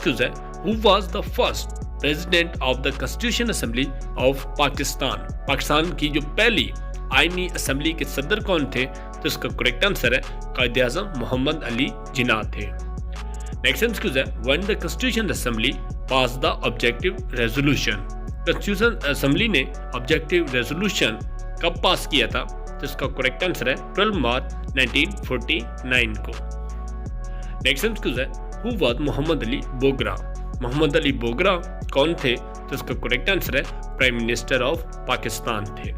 है who was the first president of the Constitution Assembly of Pakistan? Pakistan की जो पहली आईनी असेंबली के सदर कौन थे? तो इसका करेक्ट आंसर है कायदे आज़म मोहम्मद अली जिन्ना थे। नेक्स्ट एक्सक्यूज है when the Constitution Assembly passed the objective resolution? Constitution Assembly ने objective resolution कब पास किया था? तो इसका करेक्ट आंसर है 12 मार्च 1949 को। नेक्स्ट एक्सक्यूज है Who was मोहम्मद अली बोगरा? मोहम्मद अली बोगरा कौन थे? तो इसका करेक्ट आंसर है प्राइम मिनिस्टर ऑफ पाकिस्तान थे।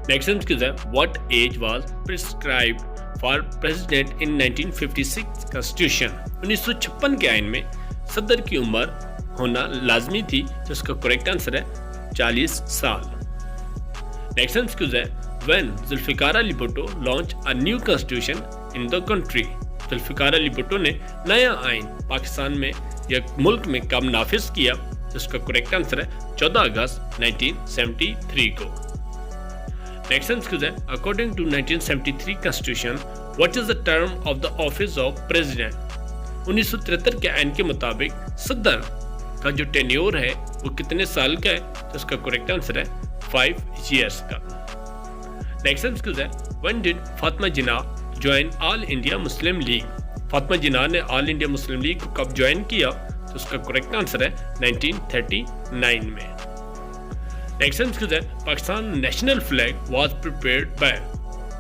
नेक्स्ट एक्सक्यूज है what age was prescribed for president in 1956 constitution? 1956 के आइन में सदर की उम्र होना लाजमी थी, तो इसका करेक्ट आंसर है 40 साल। नेक्स्ट एक्सक्यूज है when Zulfikar Ali Bhutto launch a new constitution in the country? Zulfikar Ali Bhutto ने नया आइन पाकिस्तान में या मुल्क में कब नाफिज किया? तो इसका करेक्ट आंसर है 14 अगस्त 1973 को। नेक्स्ट एक्सक्यूज है according to 1973 constitution what is the term of the office of president? 1973 के आइन के मुताबिक सदर का जो टेन्योर है वो कितने साल का है? तो इसका करेक्ट आंसर है 5 years का। नेक्स्ट एक्सक्यूज है when did Fatima Jinnah join all India Muslim League? Fatima Jinnah ने ऑल इंडिया मुस्लिम लीग को कब ज्वाइन किया? तो उसका करेक्ट आंसर है 1939 में। नेक्स्ट एक्सक्यूज है Pakistan national flag was prepared by?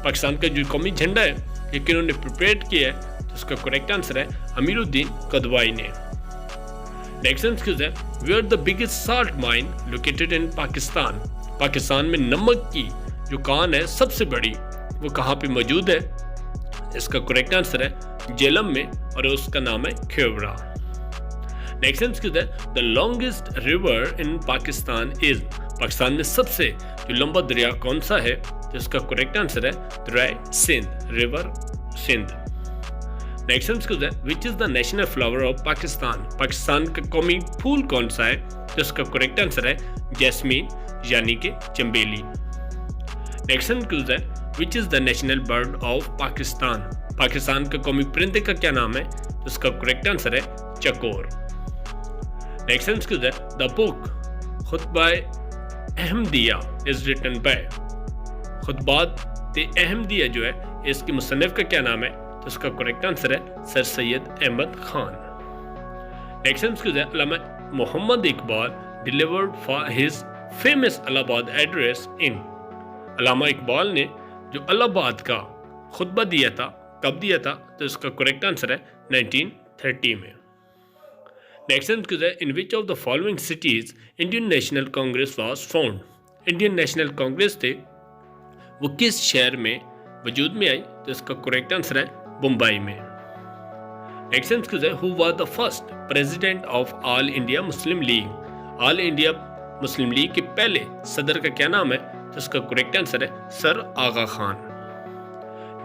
Pakistan का जो कौमी झंडा है ये किन्होंने प्रिपेयर किया है? तो उसका करेक्ट आंसर है अमीरुद्दीन कदवाई ने। नेक्स्ट एक्सक्यूज है where the biggest salt mine located in Pakistan? Pakistan में नमक की जो कान है सबसे बड़ी वो कहाँ पे मौजूद है? इसका करेक्ट आंसर है जेलम में और उसका नाम है खेवरा। नेक्स्ट एक्सक्यूज है the longest river in Pakistan is? Pakistan में सबसे जो लंबा दरिया कौन सा है? तो इसका करेक्ट आंसर है दरिया Sindh, river Sindh. Next excuse है which is the national flower of Pakistan? Pakistan का कौमी फूल कौन सा है? तो इसका करेक्ट आंसर है जैस्मीन यानी कि चंबेली। नेक्स्ट एक्सक्यूज है which is the national bird of Pakistan? Pakistan का कौमी परिंदे का क्या नाम है? तो इसका करेक्ट आंसर है चकोर। नेक्स्ट एक्सक्यूज है the book Khutba Ahmadiya is written by? Khutbat Ahmadiya जो है इसके मुसन्निफ का क्या नाम है? तो इसका करेक्ट आंसर है sir Syed Ahmad Khan. Next excuse है Allama Mohammad Iqbal delivered for his famous Allahabad address in? Allama Iqbal ने जो इलाहाबाद का खुतबा दिया था कब दिया था? तो इसका करेक्ट आंसर है 1930 में। नेक्स्ट एक्सक्यूज है in which of the following cities Indian National Congress was found? Indian National Congress थे वो किस शहर में वजूद में आई? तो इसका करेक्ट आंसर है मुंबई में। नेक्स्ट एक्सक्यूज है who was the first president of all India Muslim league? All India Muslim league के पहले सदर का क्या नाम है? तो इसका करेक्ट आंसर है सर आगा खान।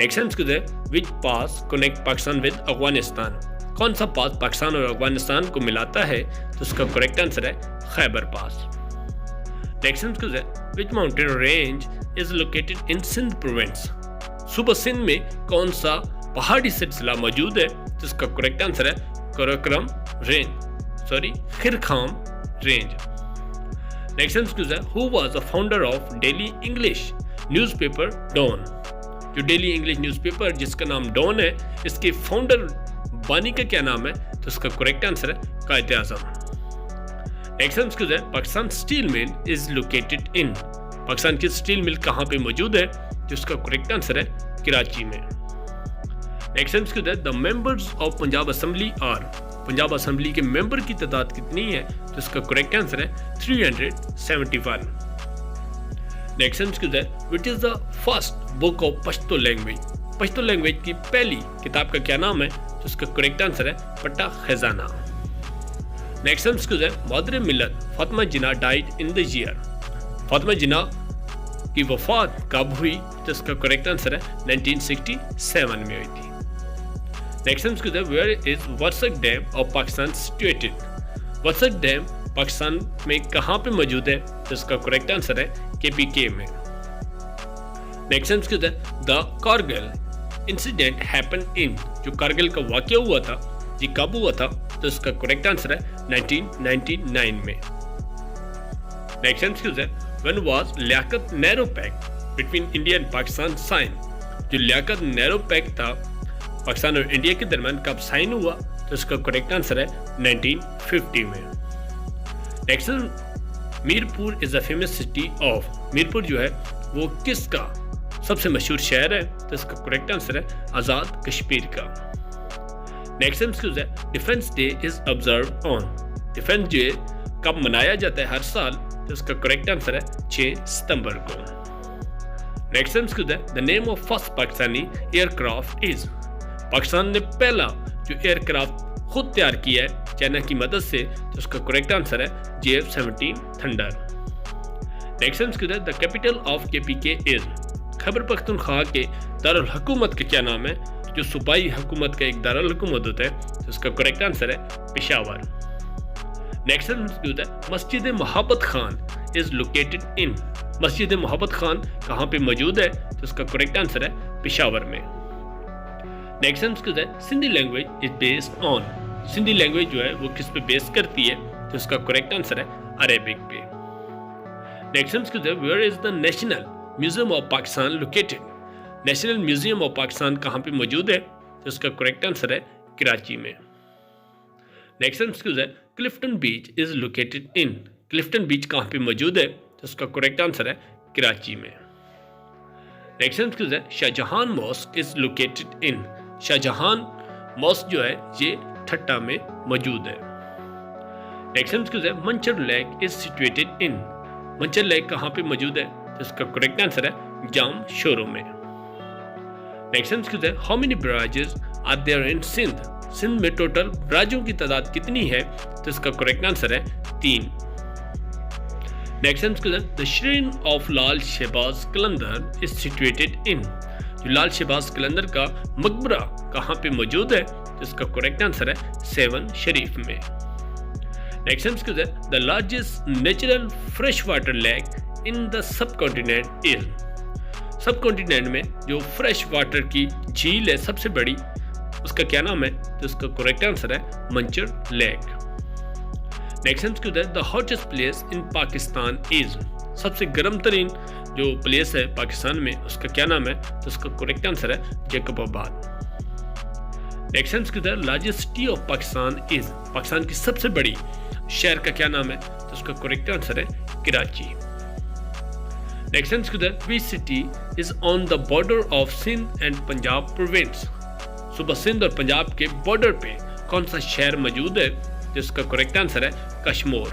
नेक्स्ट एक्सक्यूज है विच पास कनेक्ट पाकिस्तान विद अफगानिस्तान? कौन सा पास पाकिस्तान और अफगानिस्तान को मिलाता है? तो इसका करेक्ट आंसर है खैबर पास। नेक्स्ट एक्सक्यूज है which mountain range is located in Sindh province? सूबा सिंध में कौन सा पहाड़ी सिलसिला मौजूद है? तो इसका करेक्ट आंसर है खिरखाम रेंज। नेक्स्ट एक्सक्यूज है who was the founder of daily English newspaper Dawn? जो डेली इंग्लिश न्यूज़पेपर जिसका नाम डॉन है इसके फाउंडर बानी का क्या नाम है? तो इसका करेक्ट आंसर है कायदे आज़म। नेक्स्ट एक्सक्यूज है Pakistan steel mill is located in? Pakistan की स्टील मिल कहाँ पे मौजूद है? जिसका करेक्ट आंसर है कराची में। नेक्स्ट एक्सक्यूज है the members of Punjab assembly are? Punjab assembly के मेंबर की तादाद कितनी है? तो इसका करेक्ट आंसर है 371। नेक्स्ट एक्सक्यूज है which is the first book of Pashto language? Pashto language की पहली किताब का क्या नाम है? तो इसका करेक्ट आंसर है पट्टा खजाना। नेक्स्ट एक्सक्यूज है Madar Millat Fatima Jinnah died in the year? Fatima Jinnah की वफात कब हुई? तो इसका करेक्ट आंसर है 1967 में हुई थी। नेक्स्ट एक्सक्यूज है where is Warsak dam of Pakistan situated? Warsak dam Pakistan में कहाँ पे मौजूद है? तो इसका करेक्ट आंसर है KPK में। नेक्स्ट एक्सक्यूज है the Kargil incident happen in? जो कारगिल का वाकया हुआ था جی کب ہوا تھا؟ تو اس کا کریکٹ آنسر ہے 1999 میں. نیکسٹ ایمسیکیو ہے when was Liaquat Nehru pact between India and Pakistan sign? جو لیاقت نیرو پیکٹ تھا پاکستان اور انڈیا کے درمیان کب سائن ہوا؟ تو اس کا کریکٹ آنسر ہے 1950 میں. Next Mirpur is a famous city of. Mirpur جو ہے وہ کس کا سب سے مشہور شہر ہے؟ تو اس کا کریکٹ آنسر ہے آزاد کشمیر کا. نیکسٹ ایمسیکیو ہے defence day is observed on. Defence day کب منایا جاتا ہے ہر سال؟ تو اس کا کریکٹ آنسر ہے 6 ستمبر کو. نیکسٹ ایمسیکیو ہے the name of first Pakistani aircraft is. Pakistan نے پہلا جو ایئر کرافٹ خود تیار کیا ہے چائنا کی مدد سے تو اس کا کریکٹ آنسر ہے JF-17 تھنڈر. نیکسٹ ایمسیکیو ہے the capital of KPK is. Khyber Pakhtunkhwa کے دارالحکومت کا کیا نام ہے؟ جو صوبائی حکومت کا ایک دارالحکومت ہوتا ہے تو اس کا کریکٹ آنسر ہے پشاور. نیکسٹ ایمسیکیو ہے مسجد محبت خان از لوکیٹڈ ان. مسجد محبت خان کہاں پہ موجود ہے؟ تو اس کا کریکٹ آنسر ہے پشاور میں. نیکسٹ ایمسیکیو ہے Sindhi language is based on. Sindhi language جو ہے وہ کس پہ بیس کرتی ہے؟ تو اس کا کریکٹ آنسر ہے عربک پہ. نیکسٹ ایمسیکیو ہے where is the national museum of Pakistan located. National museum of Pakistan کہاں پہ موجود ہے؟ تو اس کا کریکٹ آنسر ہے کراچی میں. نیکسٹ ایمسیکیو ہے Clifton beach is located in. Clifton beach کہاں پہ موجود ہے؟ تو اس کا کریکٹ آنسر ہے کراچی میں. نیکسٹ ایمسیکیو ہے Shahjahan mosque is located in. Shahjahan mosque جو ہے یہ ٹھٹا میں موجود ہے. نیکسٹ ایمسیکیو ہے منچر لیک از سچویٹڈ ان. منچر لیک کہاں پہ موجود ہے؟ تو اس کا کریکٹ آنسر ہے جام شورو میں. نیکسٹ ایمسیکیو ہے how many barrages are there in Sindh. Sindh میں ٹوٹل براجوں کی تعداد کتنی ہے؟ تو اس کا کریکٹ آنسر ہے 3. نیکسٹ ایمسیکیو ہے the shrine of Lal Shahbaz Qalandar is situated in. جو لال شہباز قلندر کا مقبرہ کہاں پہ موجود ہے؟ تو اس کا کریکٹ آنسر ہے 7 شریف میں. نیکسٹ ایمسیکیو ہے the largest natural freshwater lake in the subcontinent is. Sub continent میں جو فریش واٹر کی جھیل ہے سب سے بڑی اس کا کیا نام ہے؟ تو اس کا کریکٹ آنسر ہے منچر لیک. نیکسٹ ایمسیکیو ہے the hottest place in Pakistan is. سب سے گرم ترین جو پلیس ہے پاکستان میں اس کا کیا نام ہے؟ تو اس کا کریکٹ آنسر ہے جیکب آباد. نیکسٹ ایمسیکیو ہے largest city of Pakistan is. Pakistan کی سب سے بڑی شہر کا کیا نام ہے؟ تو اس کا کریکٹ آنسر ہے کراچی. نیکسٹ ایمسیکیو ہے which city is on the border of Sindh and Punjab province. صوبہ سندھ اور پنجاب کے بارڈر پہ کون سا شہر موجود ہے؟ جس کا کریکٹ آنسر ہے کشمور.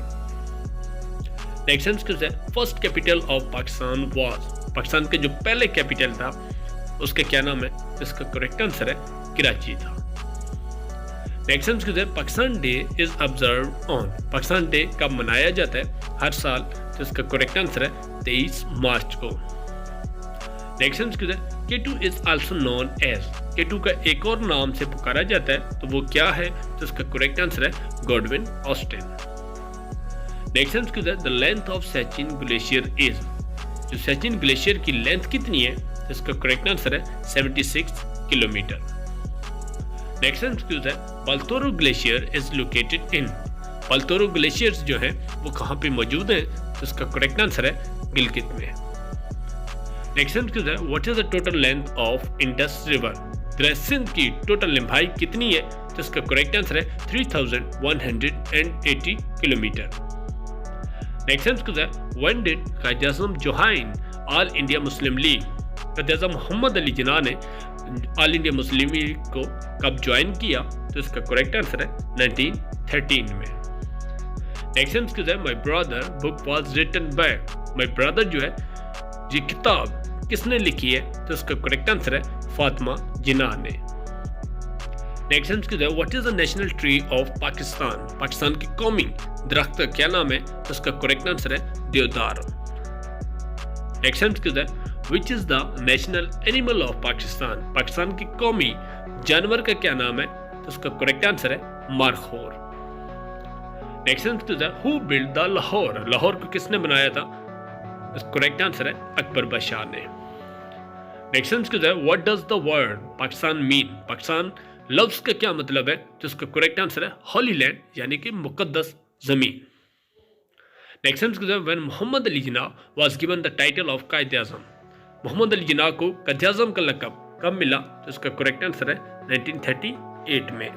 نیکسٹ ایمسیکیو ہے first capital of Pakistan was. Pakistan کا جو پہلے کیپٹل تھا اس کا کیا نام ہے؟ اس کا کریکٹ آنسر ہے کراچی تھا. نیکسٹ ایمسیکیو ہے Pakistan day is observed on. Pakistan day کب منایا جاتا ہے ہر سال؟ تو اس کا کریکٹ آنسر ہے 23 مارچ کو. نیکسٹ ایمسیکیو ہے K2 is also known as. K2 کا ایک اور نام سے پکارا جاتا ہے تو وہ کیا ہے؟ تو اس کا کریکٹ آنسر ہے گوڈون آسٹن. نیکسٹ ایمسیکیو ہے the length of Sechin Glacier is. جو سیچن گلیشیئر کی لینتھ کتنی ہے؟ تو اس کا کریکٹ آنسر ہے 76 کلومیٹر. نیکسٹ ایمسیکیو ہے Baltoro glacier is located in. Baltoro glaciers جو ہیں وہ کہاں پہ موجود ہیں؟ تو اس کا کریکٹ آنسر ہے گلگت میں. نیکسٹ ایمسیکیو ہے what is the total length of Indus river. دریا سندھ کی ٹوٹل لمبائی کتنی ہے؟ تو اس کا کریکٹ آنسر ہے 3180 کلومیٹر. نیکسٹ ایمسیکیو ہے when did Quaid Azam join all India Muslim league. Quaid Azam محمد علی جناح نے آل انڈیا مسلم لیگ کو کب جوائن کیا؟ تو اس کا کریکٹ آنسر ہے 1913 میں. نیکسٹ ایمسیکیو ہے مائی برادر بک واز ریٹن بائی. مائی برادر جو ہے یہ کتاب کس نے لکھی ہے؟ تو اس کا کریکٹ آنسر ہے فاطمہ جناح نے. نیکسٹ ایمسیکیو ہے what is the national tree of Pakistan. Pakistan کی قومی درخت کا کیا نام ہے؟ تو اس کا کریکٹ آنسر ہے دیودار. نیکسٹ ایمسیکیو ہے which is the national animal of Pakistan. Pakistan کی قومی جانور کا کیا نام ہے؟ تو اس کا کریکٹ آنسر ہے مارخور. نیکسٹ ایمسیکیو ہے ہو بلڈ دا لاہور. لاہور کو کس نے بنایا تھا؟ کریکٹ آنسر ہے اکبر بادشاہ نے. نیکسٹ ایمسیکیو ہے what does the word Pakistan mean. Pakistan लफ्ज़ का क्या मतलब है, तो इसका करेक्ट आंसर है होली लैंड, यानी कि मुकद्दस ज़मीन। नेक्स्ट है when Mohammad Ali Jinnah was given the title of Quaid Azam, Mohammad Ali Jinnah को कायद आज़म का लक़ब कब मिला, तो इसका करेक्ट आंसर है 1938 में।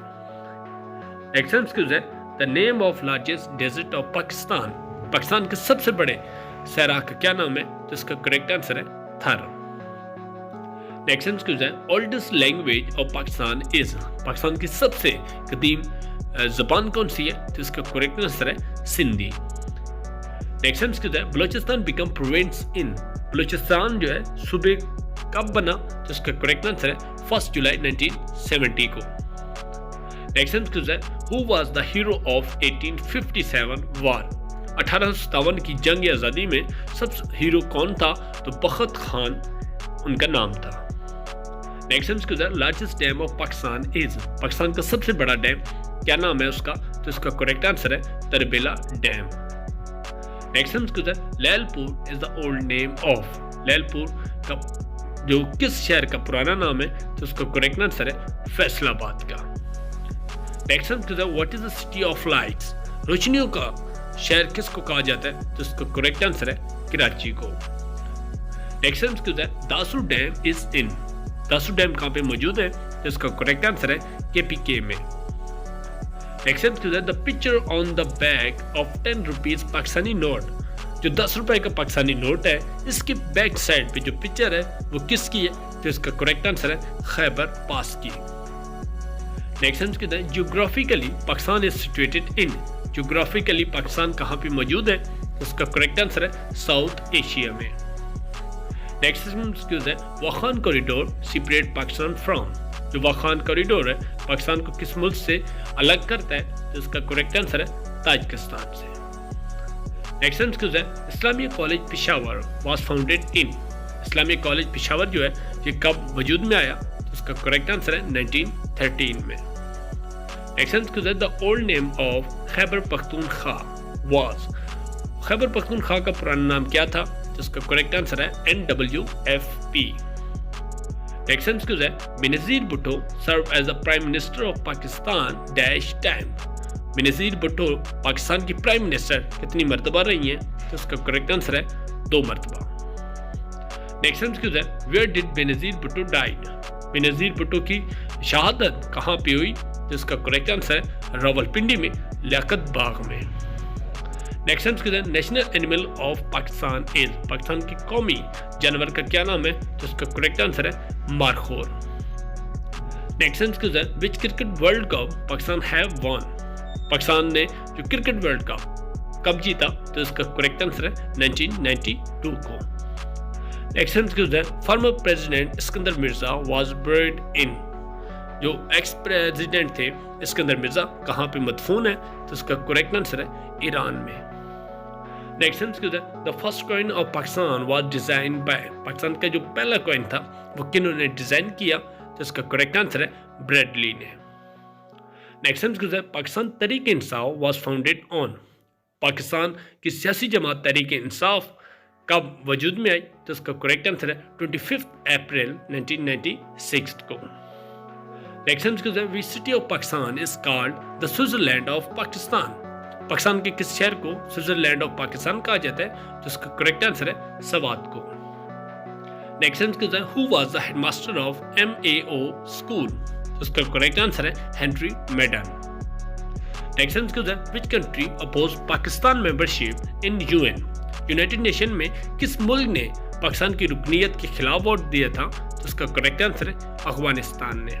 नेक्स्ट है the name of largest desert of Pakistan, Pakistan के सबसे बड़े सहरा का क्या नाम है, तो इसका करेक्ट आंसर है थर। नेक्स्ट है oldest language of Pakistan is, Pakistan की सबसे कदीम ज़बान कौन सी है, तो इसका करेक्ट आंसर है सिंधी। नेक्स्ट है बलूचिस्तान बिकम प्रोविंस इन, बलूचिस्तान जो है सूबे कब बना, तो इसका करेक्ट आंसर है 1 जुलाई 1970 को। नेक्स्ट है who was the hero of 1857 वार, 1857 की जंग आज़ादी में सबसे हीरो कौन था, तो बख्त खान उनका नाम था। नेक्स्ट है largest dam of Pakistan is, Pakistan का सबसे बड़ा डैम क्या नाम है उसका, तो इसका करेक्ट आंसर है तरबेला डैम। नेक्स्ट है Lyallpur is the old name of, Lyallpur का जो किस शहर का पुराना नाम है, तो उसका करेक्ट आंसर है फैसलाबाद का। नेक्स्ट है what is the city of lights, रोशनियों का शहर किसको कहा जाता है, तो उसका करेक्ट आंसर है कराची को। नेक्स्ट है Dasu dam is in, Dasu dam कहाँ पे मौजूद है, तो इसका करेक्ट आंसर है KPK में। नेक्स्ट है the picture on the back of 10 rupees Pakistani note, जो 10 रुपए का पाकिस्तानी नोट है, इसके बैक साइड पे जो पिक्चर है वो किसकी है, तो इसका करेक्ट आंसर है खैबर पास की। नेक्स्ट है geographically Pakistan is situated in, geographically Pakistan कहाँ पे मौजूद है, तो इसका करेक्ट आंसर है साउथ एशिया में। नेक्स्ट है Wakhan corridor separate Pakistan from, जो वाखान कॉरिडोर है पाकिस्तान को किस मुल्क से अलग करता है, तो इसका करेक्ट आंसर है ताजिकिस्तान से। नेक्स्ट है Islamia college Peshawar was founded in, Islamia college Peshawar जो है ये कब वजूद में आया, तो इसका करेक्ट आंसर है 1913 में। नेक्स्ट है the old name of Khyber Pakhtunkhwa was, Khyber Pakhtunkhwa का पुराना नाम क्या था, तो इसका करेक्ट आंसर है NWFP। नेक्स्ट है Benazir Bhutto serve as the prime minister of Pakistan dash time, Benazir Bhutto Pakistan की प्राइम मिनिस्टर कितनी मरतबा रही हैं, तो इसका करेक्ट आंसर है 2 मरतबा। नेक्स्ट है where did Benazir Bhutto died, Benazir Bhutto की शहादत कहाँ पे हुई, तो इसका करेक्ट आंसर है रावलपिंडी में लियाकत बाग में। नेक्स्ट है national animal of Pakistan is, Pakistan की कौमी जानवर का क्या नाम है, तो इसका करेक्ट आंसर है मारखोर। नेक्स्ट है which cricket world cup Pakistan have won, Pakistan ने जो क्रिकेट वर्ल्ड कप कब जीता, तो इसका करेक्ट आंसर है 1992 को। नेक्स्ट है former president Sikandar Mirza was born in, जो एक्स प्रेसिडेंट थे सिकंदर मिर्जा कहाँ पे मदफून है, तो इसका करेक्ट आंसर है ईरान में। नेक्स्ट है the first coin of Pakistan was design by, Pakistan का जो पहला कॉइन था वो किन्होंने डिजाइन किया, तो इसका करेक्ट आंसर है ब्रेडली ने। नेक्स्ट है Pakistan Tehreek Insaf was founded on, Pakistan की सियासी जमात तहरीक इंसाफ कब वजूद में आई, तो इसका करेक्ट आंसर है 25 अप्रैल 1996 को। नेक्स्ट है we city of Pakistan is called the Switzerland of Pakistan, Pakistan के किस शहर को स्विट्जरलैंड ऑफ पाकिस्तान कहा जाता है, तो इसका करेक्ट आंसर है सवात को। नेक्स्ट है who was the headmaster of MAO school, तो इसका करेक्ट आंसर है हेनरी मेडन। नेक्स्ट है which country oppose Pakistan membership in UN, United Nation में किस मुल्क ने पाकिस्तान की रुकनीयत के खिलाफ वोट दिया था, तो इसका करेक्ट आंसर है अफगानिस्तान ने।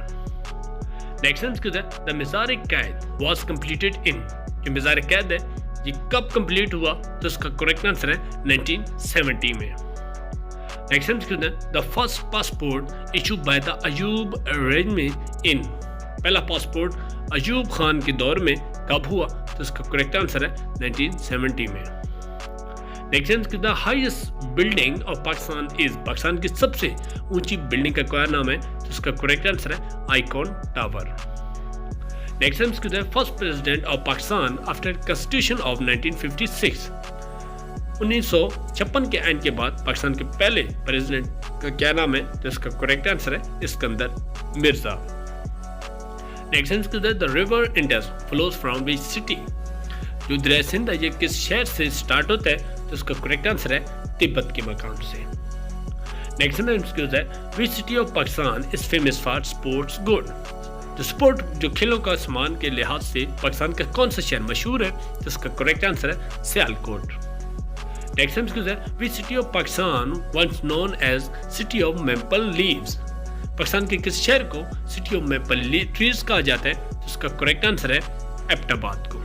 नेक्स्ट है द मिज़ार कैद वाज कंप्लीटेड इन, जो मिज़ार कैद है ये कब कंप्लीट हुआ, तो इसका करेक्ट आंसर है 1970 में। नेक्स्ट है the first passport issued by the Ayub arrangement इन, पहला पासपोर्ट अयूब खान के दौर में कब हुआ, तो इसका करेक्ट आंसर है 1970 में। Next the highest building of Pakistan is, Pakistan की सबसे ऊंची बिल्डिंग का क्या नाम है, तो इसका करेक्ट आंसर है आइकॉन टावर। नेक्स्ट है first president of Pakistan after constitution of 1956, 1956 के आइन के बाद पाकिस्तान के पहले प्रेसिडेंट का क्या नाम है, तो इसका करेक्ट आंसर है सिकंदर मिर्जा। नेक्स्ट आंसर है the river Indus flows from which city. जो दरिया सिंध है ये किस शहर से स्टार्ट होता है, तो इसका करेक्ट आंसर है तिब्बत के मकाम से। नेक्स्ट आंसर है which city of Pakistan is famous for sports good. जो स्पोर्ट जो खेलों का सामान के लिहाज से पाकिस्तान का कौन सा शहर मशहूर है, तो इसका करेक्ट आंसर है सियालकोट। नेक्स्ट आंसर है which city of Pakistan once known as city of maple leaves. Pakistan के किस शहर को सिटी ऑफ मेपल ट्रीज कहा जाता है, तो इसका करेक्ट आंसर है एबटाबाद को।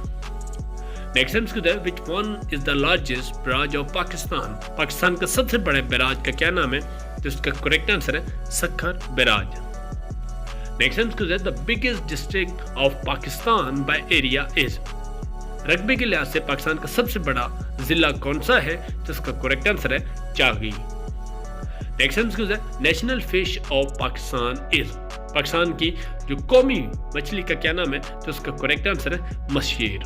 नेक्स्ट आंसर है which one is the largest barrage of Pakistan. Pakistan का सबसे बड़े बराज का क्या नाम है, तो इसका करेक्ट आंसर है सक्खर बराज। नेक्स्ट आंसर है the biggest district of Pakistan by area is. रकबे के लिहाज से पाकिस्तान का सबसे बड़ा जिला कौन सा है, तो इसका करेक्ट आंसर है चागी। नेक्स्ट आंसर है national fish of Pakistan is. Pakistan की जो कौमी मछली का क्या नाम है, तो इसका करेक्ट आंसर है मशेर।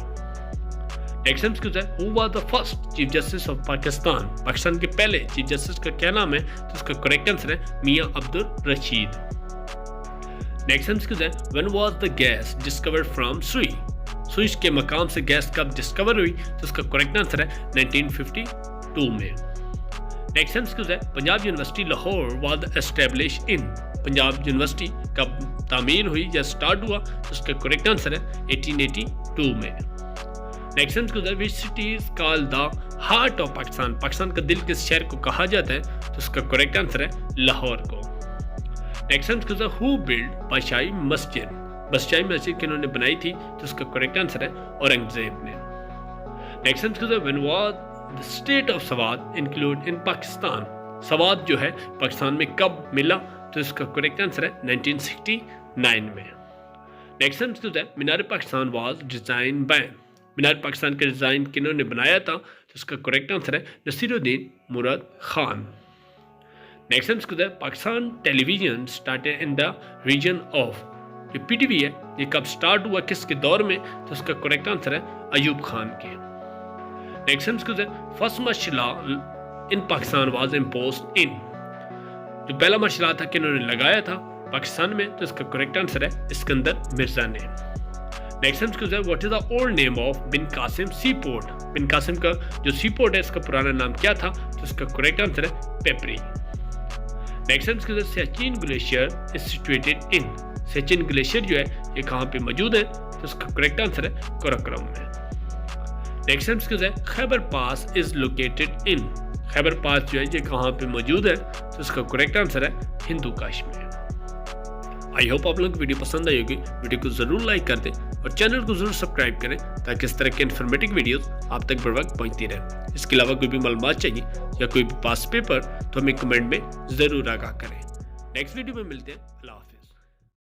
नेक्स्ट आंसर है who was the first chief justice of Pakistan. Pakistan के पहले चीफ जस्टिस का क्या नाम है, तो इसका करेक्ट आंसर है मियां अब्दुल रशीद। नेक्स्ट आंसर है when was the gas discovered from सुई। सुई के मकाम से गैस कब डिस्कवर हुई, तो इसका करेक्ट आंसर है 1952 में। नेक्स्ट आंसर है Punjab university Lahore was establish in. Punjab university कब तामीर हुई या स्टार्ट हुआ, तो इसका करेक्ट आंसर है 1882 में। नेक्स्ट आंसर है which city is called the heart of Pakistan. Pakistan का दिल किस शहर को कहा जाता है, तो इसका करेक्ट आंसर है लाहौर को। नेक्स्ट आंसर है हु बिल्ड बादशाही मस्जिद। बादशाही मस्जिद किन्होंने बनाई थी, तो इसका करेक्ट आंसर है औरंगजेब ने। नेक्स्ट आंसर है when was the state of सवाद इंक्लूड इन पाकिस्तान। सवाद जो है पाकिस्तान में कब मिला, तो इसका करेक्ट आंसर है 1969 में। नेक्स्ट आंसर है मीनार पाकिस्तान वाज डिजाइन बाय। मीनार पाकिस्तान का डिजाइन किन्होंने बनाया था, तो इसका करेक्ट आंसर है नसीरुद्दीन मुराद खान। नेक्स्ट आंसर है Pakistan television started in the region of. जो पीटीवी है ये कब स्टार्ट हुआ, किसके दौर में, तो इसका करेक्ट आंसर है अयूब खान के। नेक्स्ट आंसर है first martial law in Pakistan was imposed in. जो पहला मार्शल लॉ था किन्होंने लगाया था पाकिस्तान में, तो इसका करेक्ट आंसर है इस्कंदर मिर्जा ने। नेक्स्ट आंसर है what is the old name of Bin Qasim sea port. Bin Qasim का जो सी पोर्ट है इसका पुराना नाम क्या था, तो इसका करेक्ट आंसर है पेपरी। नेक्स्ट आंसर है Siachen glacier is situated in. Siachen glacier जो है ये कहाँ पे मौजूद है, तो इसका करेक्ट आंसर है काराकोरम में। नेक्स्ट आंसर है खैबर पास इज लोकेटेड इन। खैबर पास जो है ये कहाँ पे मौजूद है, तो इसका करेक्ट आंसर है हिंदू काश में। आई होप आप लोगों को वीडियो पसंद आई होगी। वीडियो को जरूर लाइक कर दें और चैनल को जरूर सब्सक्राइब करें, ताकि इस तरह के इन्फॉर्मेटिव वीडियोस आप तक बर वक्त पहुंचती रहें। इसके अलावा कोई भी मालूमात चाहिए या कोई भी पास पेपर, तो हमें कमेंट में जरूर आगाह करें। नेक्स्ट वीडियो में मिलते हैं। अल्लाह हाफ़िज़।